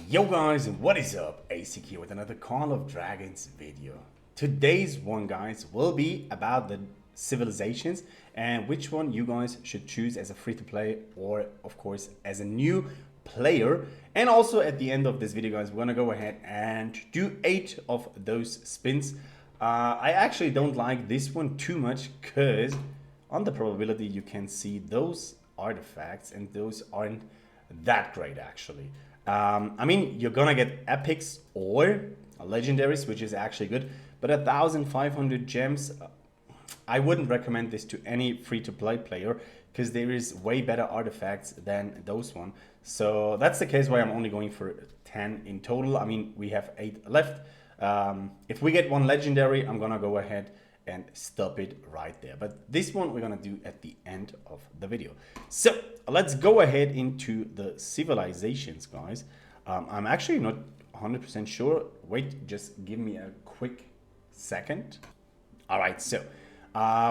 Yo guys, what is up? ASIC here with another Call of Dragons video. Today's one, guys, will be about the civilizations and which one you guys should choose as a free-to-play or of course as a new player. And also at the end of this video, guys, we're gonna go ahead and do 8 of those spins. I actually don't like this one too much because on the probability you can see those artifacts and those aren't that great actually. I mean, you're gonna get epics or legendaries, which is actually good, but 1,500 gems, I wouldn't recommend this to any free-to-play player because there is way better artifacts than those one. So that's the case why I'm only going for 10 in total. I mean, we have 8 left. If we get one legendary, I'm gonna go ahead and stop it right there. But this one we're gonna do at the end of the video. So let's go ahead into the civilizations, guys. I'm actually not 100% sure. Wait, just give me a quick second. All right, so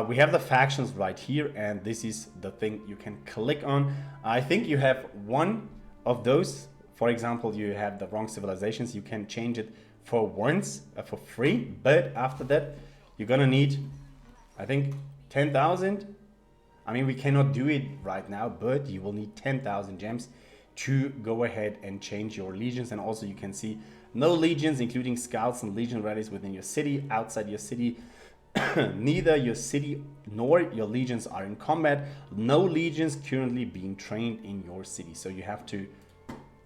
we have the factions right here, and this is the thing you can click on. I think you have one of those. For example, you have the wrong civilizations. You can change it for once for free, but after that, you're gonna need, I think, 10,000. I mean, we cannot do it right now, but you will need 10,000 gems to go ahead and change your legions. And also you can see no legions, including scouts and legion rallies within your city, outside your city. Neither your city nor your legions are in combat. No legions currently being trained in your city. So you have to,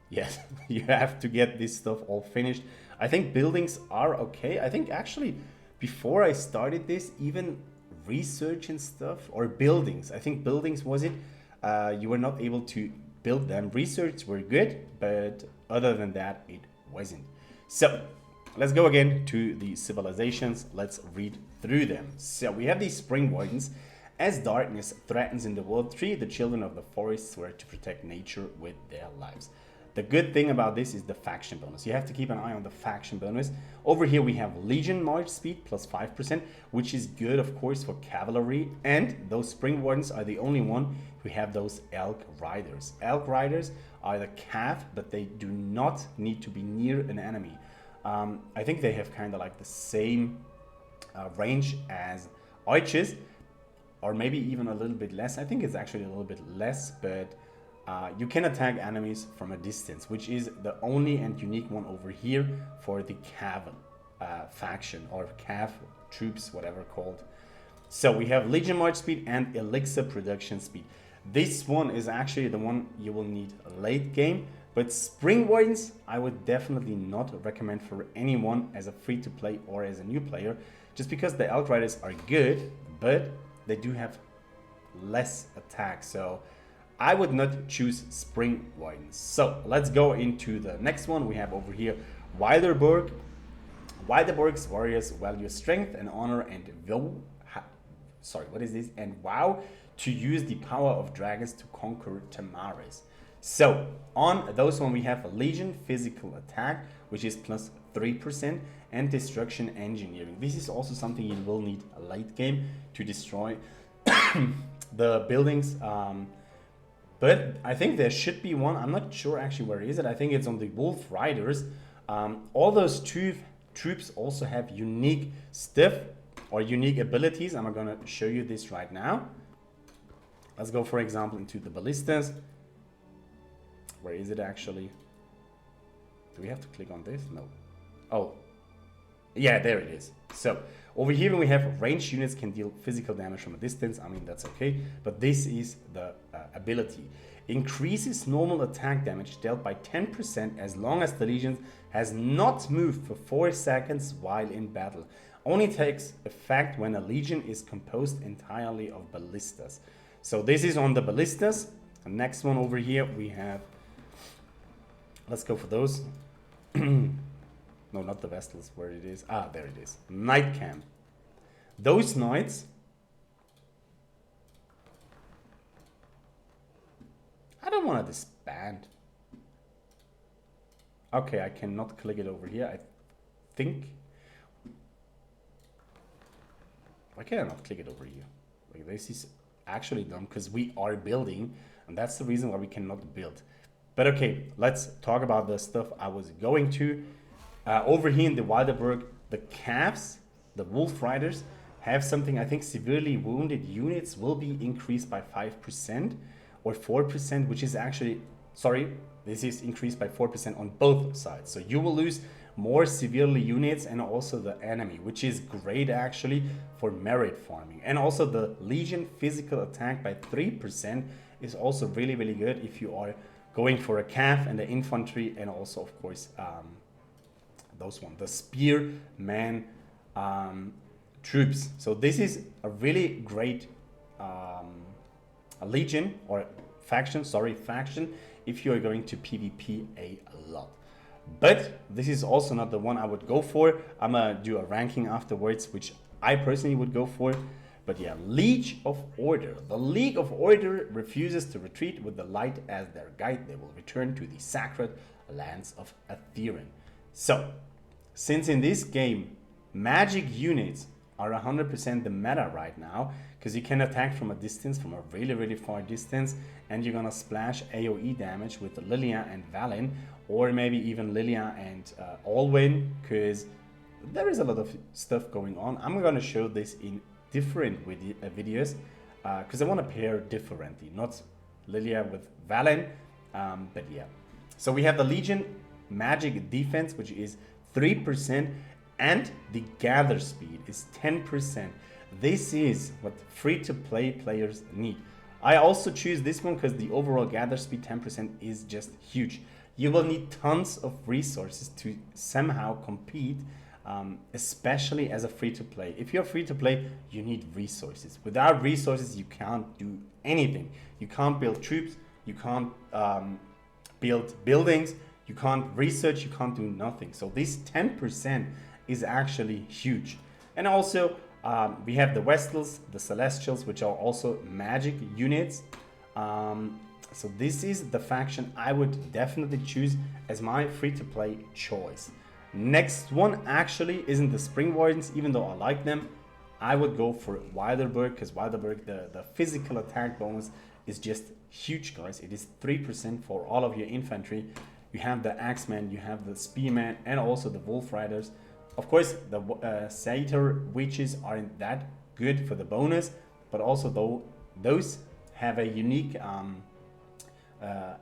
yes, you have to get this stuff all finished. I think buildings are okay. I think actually, before I started this, even research and stuff, or buildings, I think buildings was it, you were not able to build them. Research were good, but other than that, it wasn't. So let's go again to the civilizations. Let's read through them. So we have these spring wardens. As darkness threatens in the world, 3 the children of the forest swear to protect nature with their lives. The good thing about this is the faction bonus. You have to keep an eye on the faction bonus. Over here we have Legion March speed plus 5%, which is good, of course, for cavalry. And those spring wardens are the only one who have those elk riders. Elk riders are the cav, but they do not need to be near an enemy. I think they have kind of like the same range as archers, or maybe even a little bit less. I think it's actually a little bit less, but you can attack enemies from a distance, which is the only and unique one over here for the Cav faction, or Cav troops, whatever called. So we have Legion March speed and Elixir production speed. This one is actually the one you will need late game, but Spring Wardens I would definitely not recommend for anyone as a free-to-play or as a new player, just because the Elk Riders are good, but they do have less attack. So I would not choose Spring Wardens. So let's go into the next one. We have over here Wilderburg. Wilderburg's warriors value strength and honor and vow to use the power of dragons to conquer Tamaris. So on those one we have a Legion physical attack, which is plus 3%, and destruction engineering. This is also something you will need a late game to destroy the buildings. But I think there should be one. I'm not sure actually where is it. I think it's on the Wolf Riders. All those two troops also have unique stuff or unique abilities. I'm going to show you this right now. Let's go, for example, into the ballistas. Where is it actually? Do we have to click on this? No. Oh, yeah, there it is. So over here we have ranged units can deal physical damage from a distance. I mean, that's okay, but this is the ability. Increases normal attack damage dealt by 10% as long as the legion has not moved for 4 seconds while in battle. Only takes effect when a legion is composed entirely of ballistas. So this is on the ballistas. The next one over here we have, let's go for those. No, not the Vestals, where it is. Ah, there it is. Night Camp. Those knights, I don't want to disband. Okay, I cannot click it over here, I think. Why can I not click it over here? Like, this is actually dumb because we are building, and that's the reason why we cannot build. But okay, let's talk about the stuff I was going to. Over here in the Wilderberg, the calves, the Wolf Riders, have something, I think severely wounded units will be increased by 5% or 4%, which is actually, sorry, this is increased by 4% on both sides. So you will lose more severely units and also the enemy, which is great actually for merit farming. And also the Legion physical attack by 3% is also really, really good if you are going for a calf and the infantry, and also of course those one, the spearman troops. So this is a really great a legion or faction, faction, if you are going to PvP a lot. But this is also not the one I would go for. I'm gonna do a ranking afterwards, which I personally would go for. But yeah, Liege of Order. The League of Order refuses to retreat with the light as their guide. They will return to the sacred lands of Aetherin. So, since in this game, magic units are 100% the meta right now, because you can attack from a distance, from a really, really far distance, and you're gonna splash AoE damage with Lilia and Valen, or maybe even Lilia and Alwyn, because there is a lot of stuff going on. I'm gonna show this in different videos, because I want to pair differently, not Lilia with Valen, but yeah. So we have the Legion magic defense, which is 3%, and the gather speed is 10%. This is what free-to-play players need. I also choose this one because the overall gather speed 10% is just huge. You will need tons of resources to somehow compete, especially as a free-to-play. If you're free-to-play, you need resources. Without resources, you can't do anything. You can't build troops, you can't build buildings, you can't research, you can't do nothing. So this 10% is actually huge. And also, we have the Vestals, the Celestials, which are also magic units. So this is the faction I would definitely choose as my free-to-play choice. Next one actually isn't the Spring Wardens, even though I like them. I would go for Wilderberg, because Wilderberg, the physical attack bonus is just huge, guys. It is 3% for all of your infantry. You have the Axeman, you have the Spearman, and also the Wolf Riders. Of course, the Satyr Witches aren't that good for the bonus, but also though those have a unique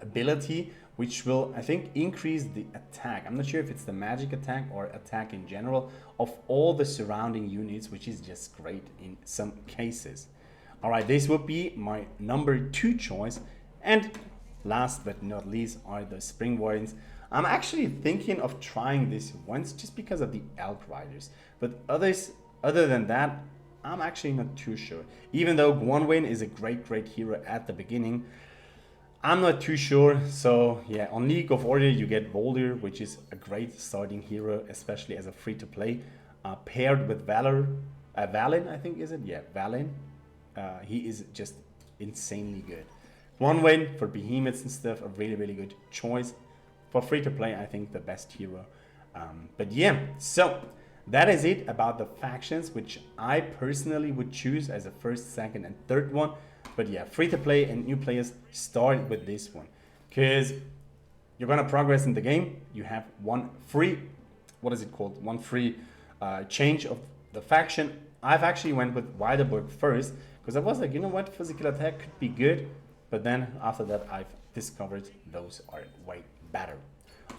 ability, which will, I think, increase the attack. I'm not sure if it's the magic attack or attack in general of all the surrounding units, which is just great in some cases. All right, this would be my number 2 choice. And last but not least are the Spring Wardens. I'm actually thinking of trying this once just because of the Elk Riders. But other than that, I'm actually not too sure. Even though Gwynwyn is a great hero at the beginning, I'm not too sure. So yeah, on League of Order you get Voldir, which is a great starting hero, especially as a free-to-play, paired with Valen, I think, is it? Yeah, Valen. He is just insanely good. Gwynwyn for behemoths and stuff, a really good choice. For free-to-play, I think the best hero. But yeah, so that is it about the factions, which I personally would choose as a first, second, and third one. But yeah, free-to-play and new players start with this one, because you're gonna progress in the game. You have one free, what is it called? One free change of the faction. I've actually went with Wilderberg first, because I was like, you know what, physical attack could be good. But then after that, I've discovered those are way better.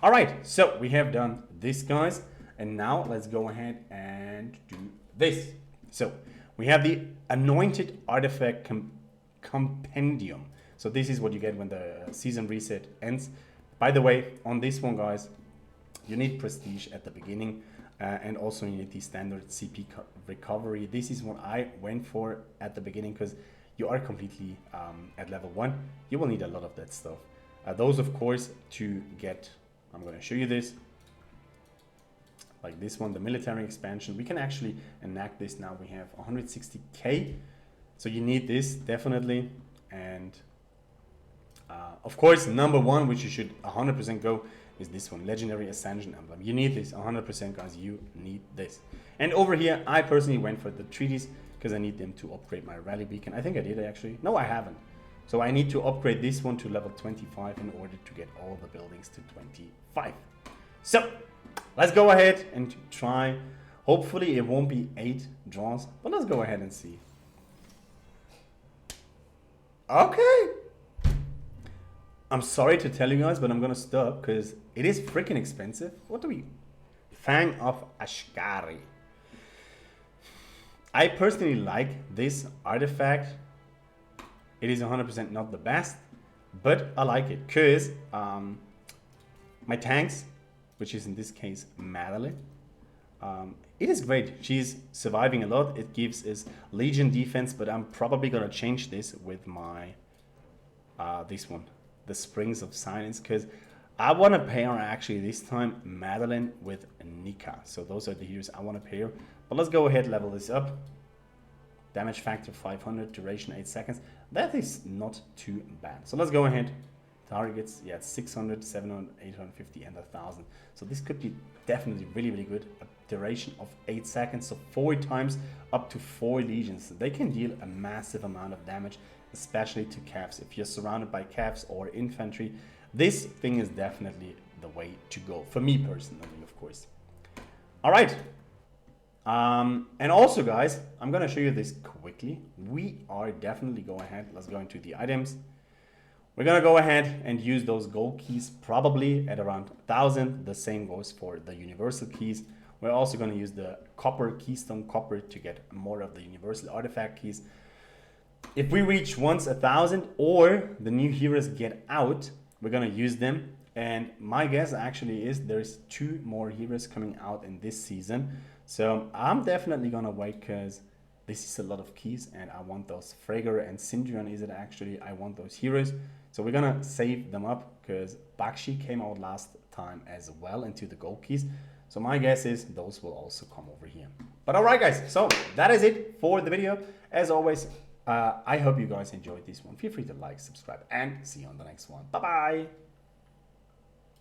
All right, so we have done this, guys. And now let's go ahead and do this. So we have the Anointed Artifact Compendium. So this is what you get when the season reset ends. By the way, on this one, guys, you need prestige at the beginning, and also you need the standard CP recovery. This is what I went for at the beginning, because you are completely at level 1. You will need a lot of that stuff. Those, of course, to get, I'm going to show you this, like this one, the military expansion. We can actually enact this now. We have 160k. So you need this definitely. And of course, number 1, which you should 100% go, is this one, Legendary Ascension Emblem. You need this 100%, guys. You need this. And over here, I personally went for the treaties, because I need them to upgrade my rally beacon. I think I did actually. No, I haven't. So I need to upgrade this one to level 25 in order to get all the buildings to 25. So let's go ahead and try. Hopefully it won't be 8 draws, but let's go ahead and see. Okay. I'm sorry to tell you guys, but I'm gonna stop because it is freaking expensive. What do we? Fang of Ashkari. I personally like this artifact. It is 100% not the best, but I like it because my tanks, which is in this case Madeline, it is great. She's surviving a lot. It gives us Legion defense, but I'm probably gonna change this with my this one, the Springs of Silence, because I want to pair actually this time Madeline with Nika. So those are the heroes I want to pair. But let's go ahead, level this up. Damage factor 500, duration 8 seconds. That is not too bad. So let's go ahead. Targets, yeah, it's 600, 700, 850, and 1000. So this could be definitely really, really good. A duration of 8 seconds, so 4 times up to 4 legions. They can deal a massive amount of damage, especially to calves. If you're surrounded by calves or infantry, this thing is definitely the way to go. For me personally, of course. All right. And also, guys, I'm going to show you this quickly. We are definitely go ahead. Let's go into the items. We're going to go ahead and use those gold keys probably at around 1000. The same goes for the universal keys. We're also going to use the copper, keystone copper, to get more of the universal artifact keys. If we reach once 1000 or the new heroes get out, we're going to use them. And my guess actually is there's 2 more heroes coming out in this season. So I'm definitely going to wait because this is a lot of keys and I want those. Fragor and Syndrion is it actually. I want those heroes. So we're going to save them up because Bakshi came out last time as well into the gold keys. So my guess is those will also come over here. But all right, guys. So that is it for the video. As always, I hope you guys enjoyed this one. Feel free to like, subscribe, and see you on the next one. Bye-bye.